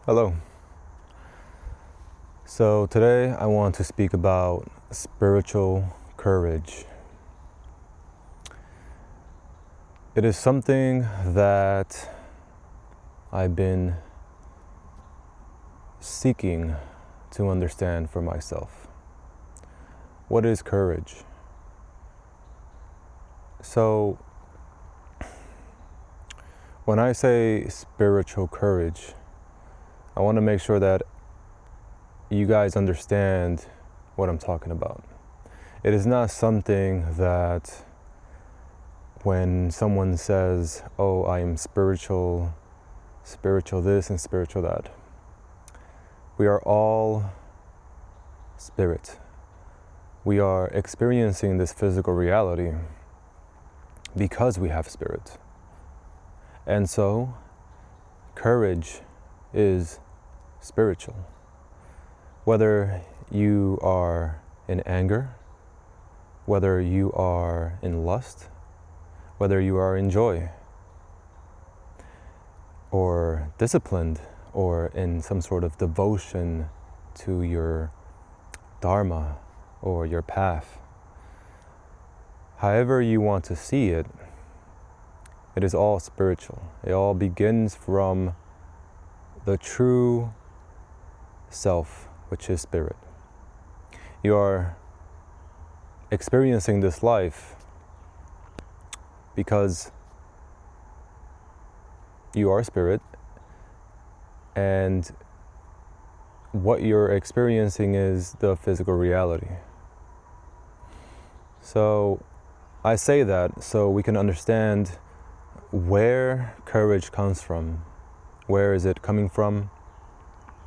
Hello. So today I want to speak about spiritual courage. It is something that I've been seeking to understand for myself. What is courage? So when I say spiritual courage, I want to make sure that you guys understand what I'm talking about. It is not something that when someone says, oh, I am spiritual this and spiritual that. We are all spirit. We are experiencing this physical reality because we have spirit. And so, courage is spiritual. Whether you are in anger, whether you are in lust, whether you are in joy, or disciplined, or in some sort of devotion to your dharma or your path, however you want to see it, it is all spiritual. It all begins from the true self, which is spirit. You are experiencing this life because you are spirit, and what you're experiencing is the physical reality. So I say that so we can understand where courage comes from. Where is it coming from?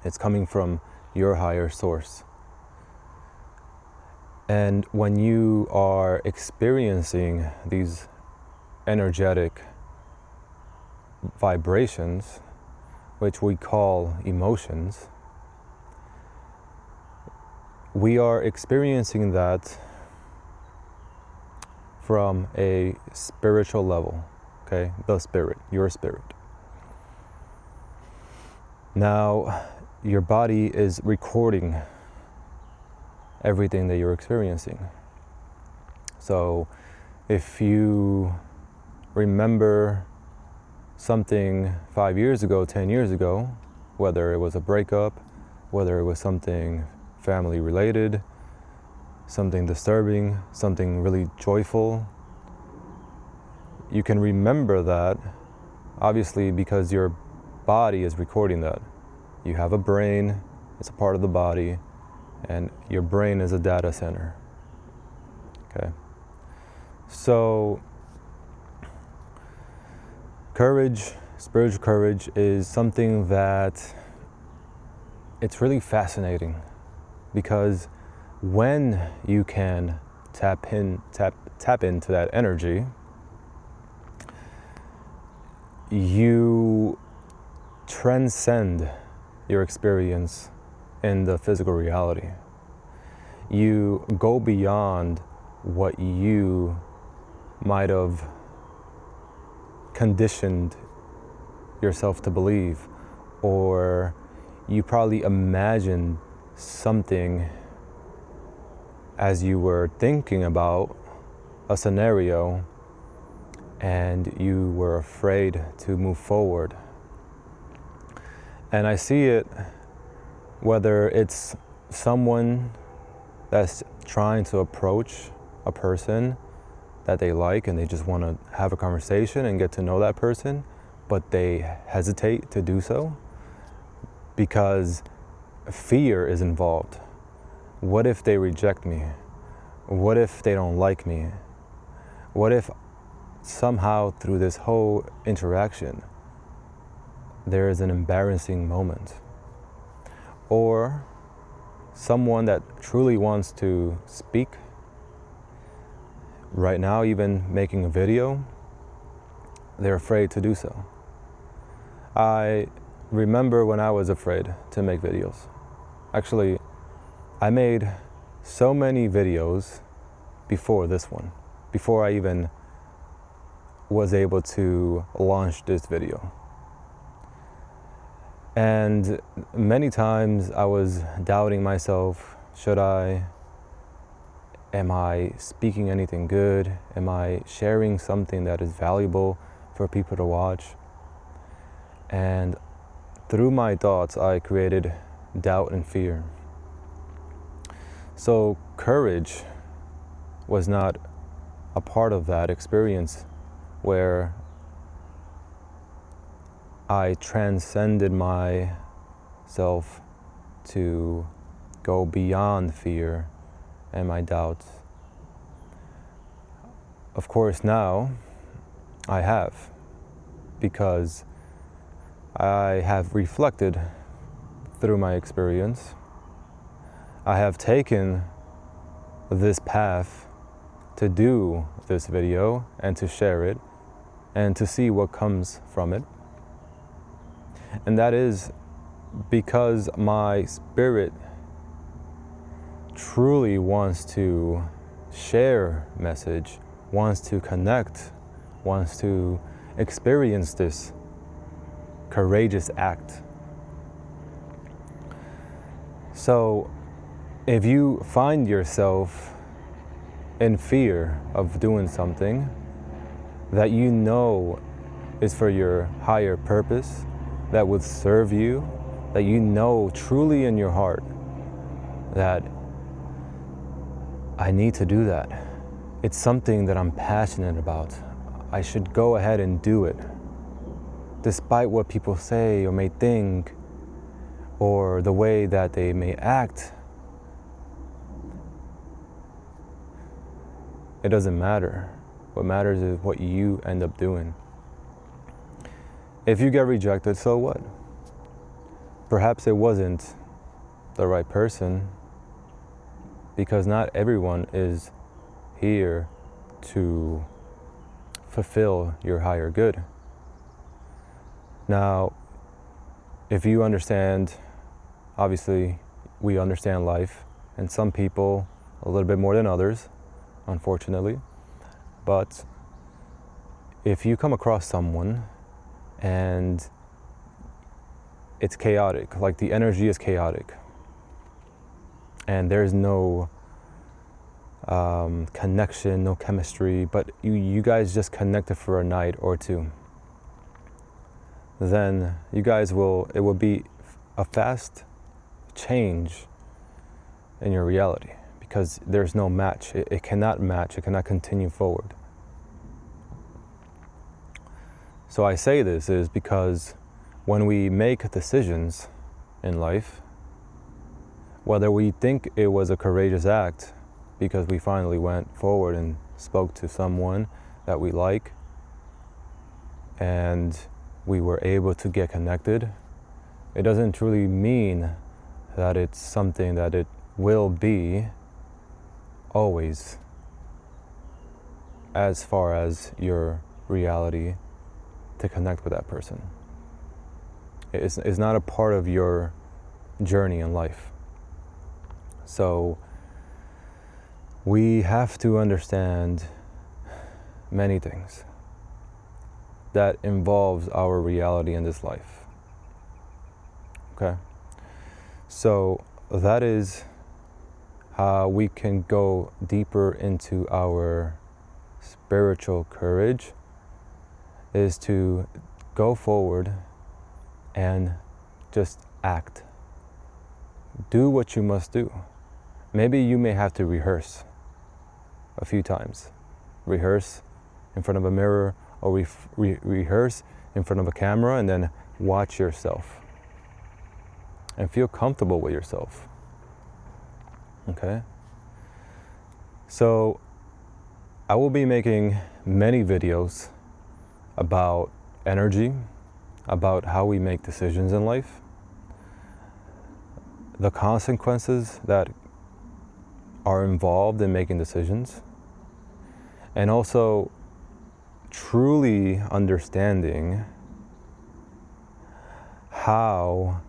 It's coming from your higher source. And when you are experiencing these energetic vibrations, which we call emotions, we are experiencing that from a spiritual level, okay? The spirit, your spirit. Now, your body is recording everything that you're experiencing. So, if you remember something 5 years ago, 10 years ago, whether it was a breakup, whether it was something family related, something disturbing, something really joyful, you can remember that, obviously, because your body is recording that. You have a brain, it's a part of the body, and your brain is a data center. Okay. So, courage, spiritual courage, is something that it's really fascinating, because when you can tap into that energy, you transcend your experience in the physical reality. You go beyond what you might have conditioned yourself to believe, or you probably imagined something as you were thinking about a scenario and you were afraid to move forward. And I see it whether it's someone that's trying to approach a person that they like and they just want to have a conversation and get to know that person, but they hesitate to do so because fear is involved. What if they reject me? What if they don't like me? What if somehow through this whole interaction there is an embarrassing moment? Or someone that truly wants to speak, right now even making a video, they're afraid to do so. I remember when I was afraid to make videos. Actually, I made so many videos before this one, before I even was able to launch this video. And many times I was doubting myself. Should I? Am I speaking anything good? Am I sharing something that is valuable for people to watch? And through my thoughts, I created doubt and fear. So courage was not a part of that experience where I transcended myself to go beyond fear and my doubts. Of course, now I have, because I have reflected through my experience. I have taken this path to do this video and to share it and to see what comes from it. And that is because my spirit truly wants to share message, wants to connect, wants to experience this courageous act. So if you find yourself in fear of doing something that you know is for your higher purpose, that would serve you, that you know truly in your heart that I need to do that. It's something that I'm passionate about. I should go ahead and do it, despite what people say or may think, or the way that they may act. It doesn't matter. What matters is what you end up doing. If you get rejected, so what? Perhaps it wasn't the right person, because not everyone is here to fulfill your higher good. Now, if you understand, obviously we understand life, and some people a little bit more than others, unfortunately. But if you come across someone and it's chaotic, like the energy is chaotic, and there's no connection, no chemistry, but you guys just connected for a night or two, then you guys it will be a fast change in your reality, because there's no match. It cannot match, it cannot continue forward. So I say this is because when we make decisions in life, whether we think it was a courageous act because we finally went forward and spoke to someone that we like and we were able to get connected, it doesn't truly mean that it's something that it will be always as far as your reality to connect with that person. It's not a part of your journey in life. So we have to understand many things that involves our reality in this life. Okay? So that is how we can go deeper into our spiritual courage, is to go forward and just act. Do what you must do. Maybe you may have to rehearse a few times. Rehearse in front of a mirror, or rehearse in front of a camera, and then watch yourself and feel comfortable with yourself. Okay? So I will be making many videos about energy, about how we make decisions in life, the consequences that are involved in making decisions, and also truly understanding how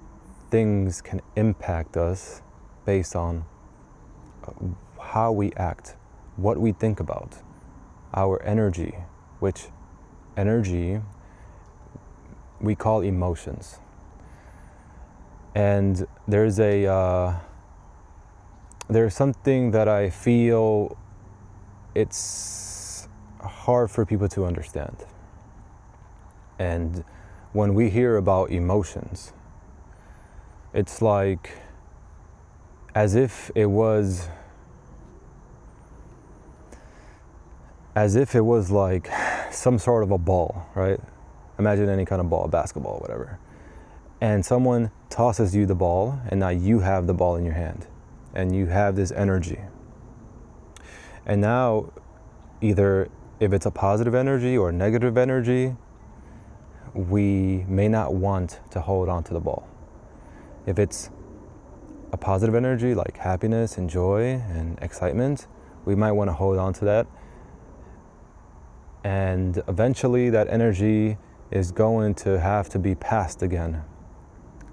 things can impact us based on how we act, what we think about, our energy, which energy we call emotions. And there's something that I feel it's hard for people to understand. And when we hear about emotions, it's like as if it was like some sort of a ball, right? Imagine any kind of ball, basketball, whatever. And someone tosses you the ball, and now you have the ball in your hand, and you have this energy. And now, either if it's a positive energy or negative energy, we may not want to hold on to the ball. If it's a positive energy like happiness and joy and excitement, we might want to hold on to that. And eventually that energy is going to have to be passed again.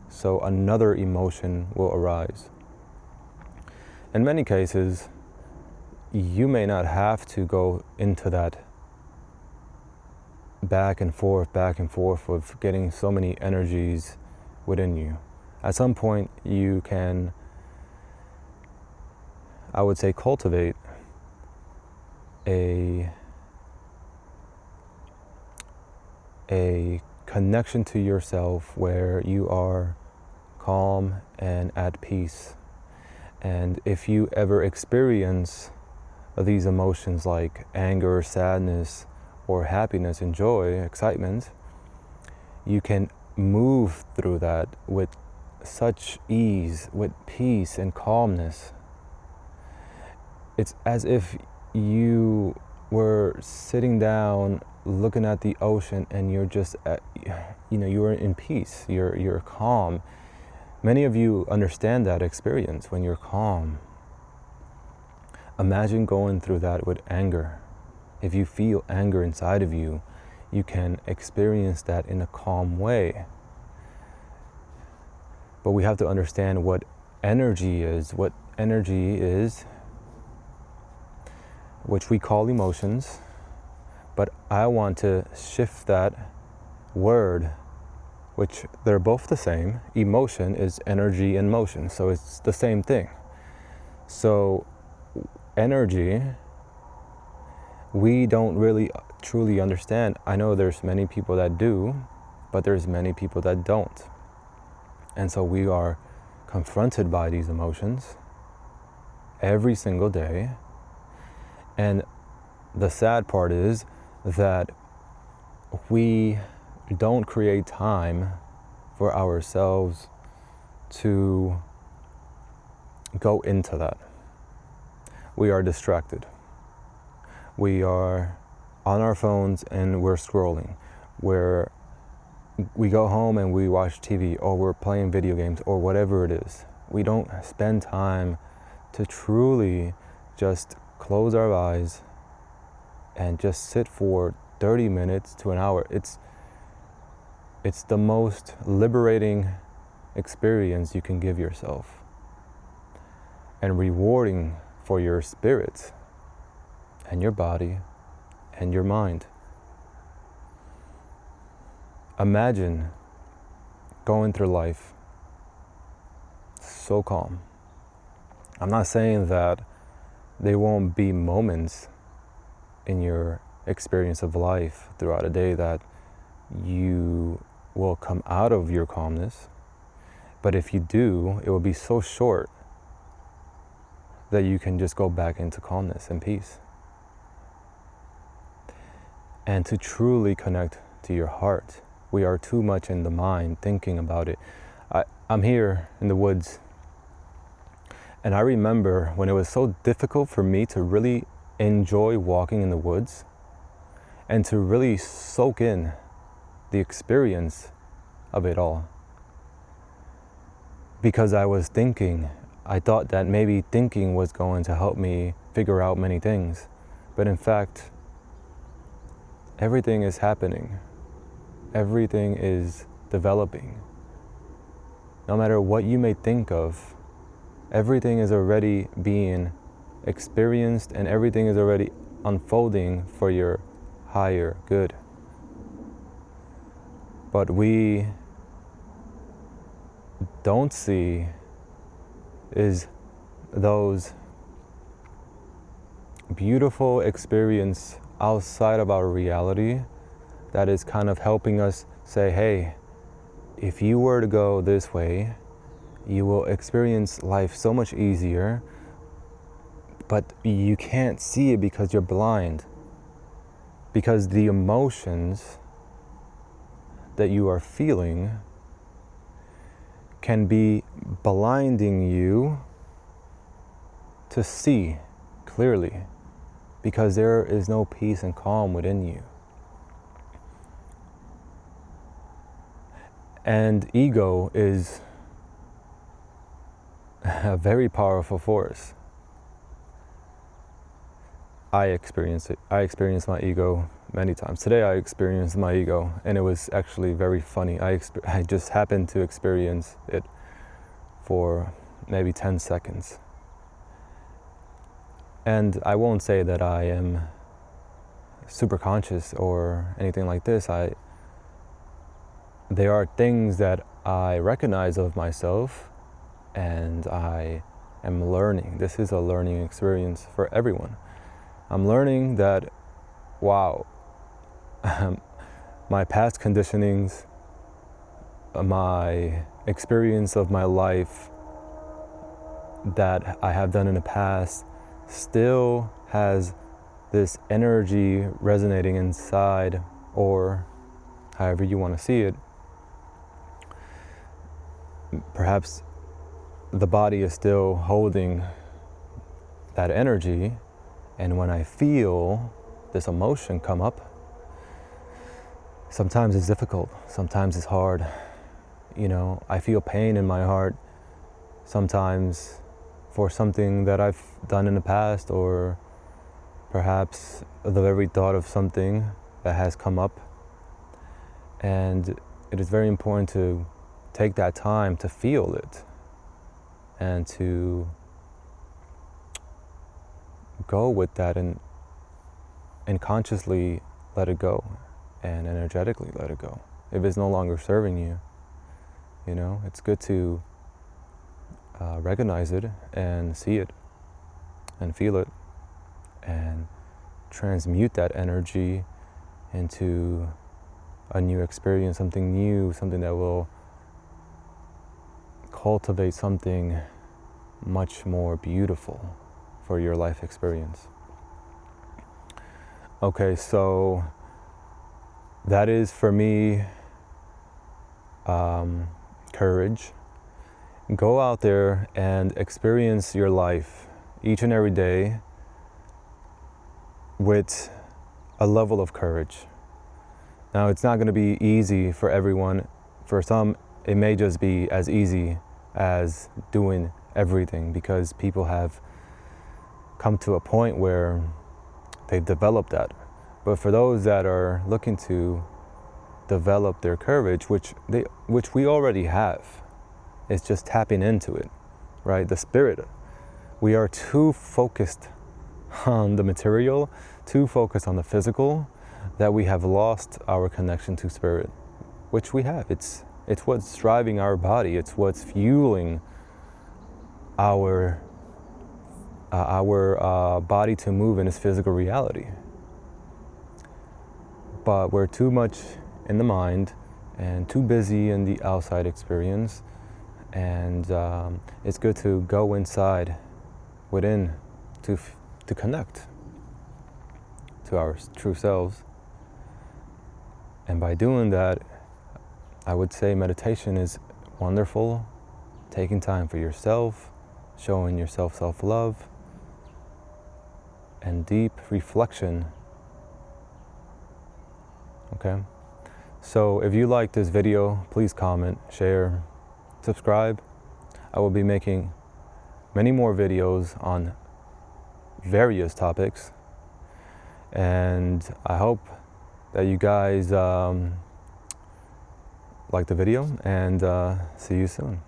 So another emotion will arise. In many cases, you may not have to go into that back and forth with getting so many energies within you. At some point, you can, I would say, cultivate a connection to yourself where you are calm and at peace. And if you ever experience these emotions like anger, sadness, or happiness and joy, excitement, you can move through that with such ease, with peace and calmness. It's as if you were sitting down looking at the ocean and you're just you're in peace, you're calm. Many of you understand that experience when you're calm. Imagine going through that with anger. If you feel anger inside of you, you can experience that in a calm way. But we have to understand what energy is, which we call emotions. But I want to shift that word, which they're both the same. Emotion is energy and motion, so it's the same thing. So energy, we don't really truly understand. I know there's many people that do, but there's many people that don't. And so we are confronted by these emotions every single day. And the sad part is that we don't create time for ourselves to go into that. We are distracted. We are on our phones and we're scrolling. We go home and we watch TV, or we're playing video games, or whatever it is. We don't spend time to truly just close our eyes and just sit for 30 minutes to an hour. It's the most liberating experience you can give yourself, and rewarding for your spirit and your body and your mind. Imagine going through life so calm. I'm not saying that there won't be moments in your experience of life throughout a day that you will come out of your calmness. But if you do, it will be so short that you can just go back into calmness and peace. And to truly connect to your heart, we are too much in the mind thinking about it. I'm here in the woods, and I remember when it was so difficult for me to really enjoy walking in the woods and to really soak in the experience of it all. Because I was thinking, I thought that maybe thinking was going to help me figure out many things. But in fact, everything is happening. Everything is developing. No matter what you may think of, everything is already being experienced and everything is already unfolding for your higher good. But we don't see is those beautiful experience outside of our reality that is kind of helping us say, hey, if you were to go this way, you will experience life so much easier, but you can't see it because you're blind. Because the emotions that you are feeling can be blinding you to see clearly, because there is no peace and calm within you. And ego is a very powerful force. I experience it. I experienced my ego many times. Today I experienced my ego, and it was actually very funny. I just happened to experience it for maybe 10 seconds. And I won't say that I am super conscious or anything like this. There are things that I recognize of myself, and I am learning. This is a learning experience for everyone. I'm learning that, wow, my past conditionings, my experience of my life that I have done in the past still has this energy resonating inside, or however you want to see it. Perhaps the body is still holding that energy, and when I feel this emotion come up, sometimes it's difficult, sometimes it's hard. You know, I feel pain in my heart sometimes for something that I've done in the past, or perhaps the very thought of something that has come up. And it is very important to take that time to feel it and to go with that and consciously let it go and energetically let it go. If it's no longer serving you, you know, it's good to recognize it and see it and feel it and transmute that energy into a new experience, something new, something that will cultivate something much more beautiful for your life experience. Okay, so that is for me courage. Go out there and experience your life each and every day with a level of courage. Now, it's not going to be easy for everyone. For some, it may just be as easy as doing everything, because people have come to a point where they've developed that. But for those that are looking to develop their courage, which we already have, it's just tapping into it, right? The spirit. We are too focused on the material, too focused on the physical, that we have lost our connection to spirit, which we have. It's what's driving our body. It's what's fueling our body to move in its physical reality. But we're too much in the mind and too busy in the outside experience. And it's good to go inside, within, to connect to our true selves. And by doing that, I would say meditation is wonderful. Taking time for yourself, showing yourself self-love, and deep reflection. Okay? So if you like this video, please comment, share, subscribe. I will be making many more videos on various topics, and I hope that you guys like the video, and see you soon.